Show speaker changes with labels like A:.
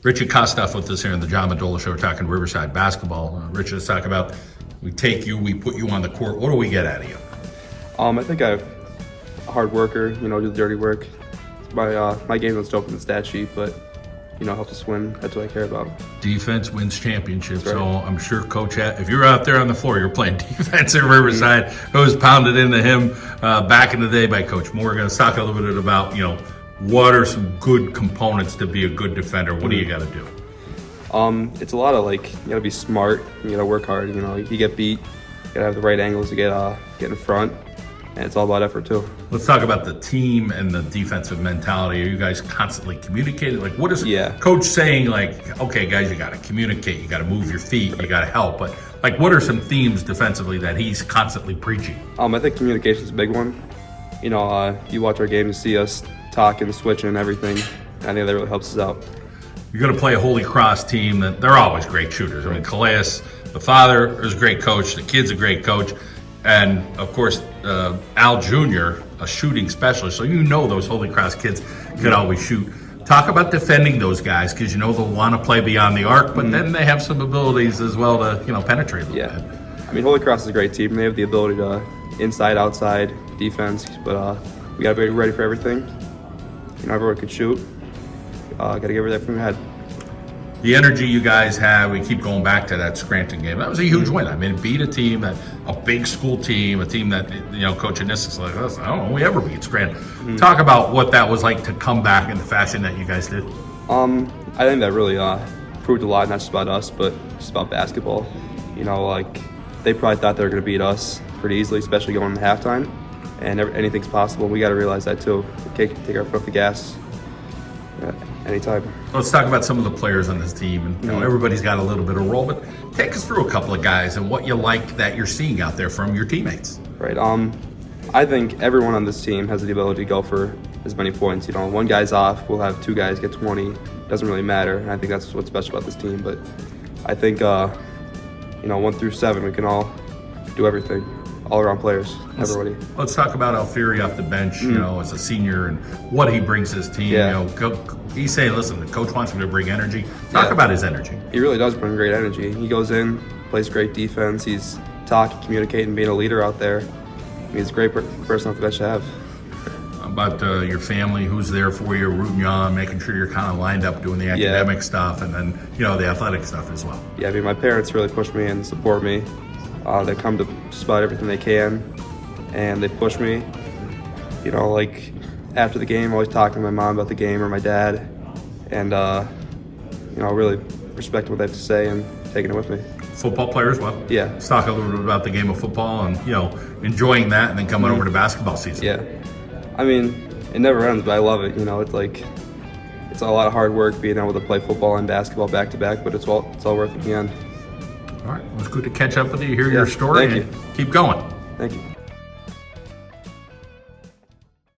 A: Richie Kostoff with us here on the John Mendola Show. We're talking Riverside basketball. Richie, let's talk about, we take you, we put you on the court. What do we get out of you?
B: I think I'm a hard worker, do the dirty work. My game doesn't open the stat sheet, but, help us win. That's what I care about.
A: Defense wins championships.
B: Right.
A: So I'm sure Coach, if you're out there on the floor, you're playing defense at Riverside. It was pounded into him back in the day by Coach Moore. We're going to talk a little bit about, what are some good components to be a good defender? What do you got to do?
B: It's a lot of you got to be smart. You got to work hard. You get beat. You got to have the right angles to get in front. And it's all about effort too.
A: Let's talk about the team and the defensive mentality. Are you guys constantly communicating? What is Coach saying? Okay, guys, you got to communicate. You got to move your feet. You got to help. But what are some themes defensively that he's constantly preaching?
B: I think communication is a big one. You watch our game to see us talking, switching, and everything. I think that really helps us out.
A: You're going to play a Holy Cross team that they're always great shooters. I mean, Calais, the father, is a great coach. The kid's a great coach. And, of course, Al Jr., a shooting specialist. So those Holy Cross kids can always shoot. Talk about defending those guys because they'll want to play beyond the arc, but then they have some abilities as well to, penetrate a little bit.
B: I mean, Holy Cross is a great team. They have the ability to inside, outside, defense, but we got to be ready for everything. Everyone can shoot. Got to give everything from your head.
A: The energy you guys have, we keep going back to that Scranton game. That was a huge win. I mean, beat a team, a big school team, a team that, Coach Anis is like, I don't know, we ever beat Scranton. Talk about what that was like to come back in the fashion that you guys did.
B: I think that really proved a lot, not just about us, but just about basketball. They probably thought they were going to beat us pretty easily, especially going into halftime. And anything's possible. We got to realize that too. We can't take our foot off the gas anytime.
A: Let's talk about some of the players on this team. And everybody's got a little bit of role, but take us through a couple of guys and what you like that you're seeing out there from your teammates.
B: Right. I think everyone on this team has the ability to go for as many points. One guy's off, we'll have two guys get 20. Doesn't really matter. And I think that's what's special about this team. But I think 1 through 7, we can all do everything. All-around players, everybody.
A: Let's talk about Alfieri off the bench, as a senior and what he brings to his team. He's saying, listen, the coach wants me to bring energy. Talk about his energy.
B: He really does bring great energy. He goes in, plays great defense. He's talking, communicating, being a leader out there. He's a great person off the bench to have.
A: About your family, who's there for you, rooting you on, making sure you're kind of lined up doing the academic stuff and then, the athletic stuff as well.
B: Yeah, my parents really push me and support me. They come to just about everything they can, and they push me. After the game, I always talk to my mom about the game or my dad, and really respect what they have to say and taking it with me.
A: Football player as well.
B: Yeah.
A: Let's talk a little bit about the game of football and enjoying that, and then coming over to basketball season.
B: Yeah, I mean it never ends, but I love it. It's a lot of hard work being able to play football and basketball back to back, but it's all worth it in the end.
A: All right, well, it's good to catch up with you, hear your story,
B: thank you.
A: And keep going.
B: Thank you.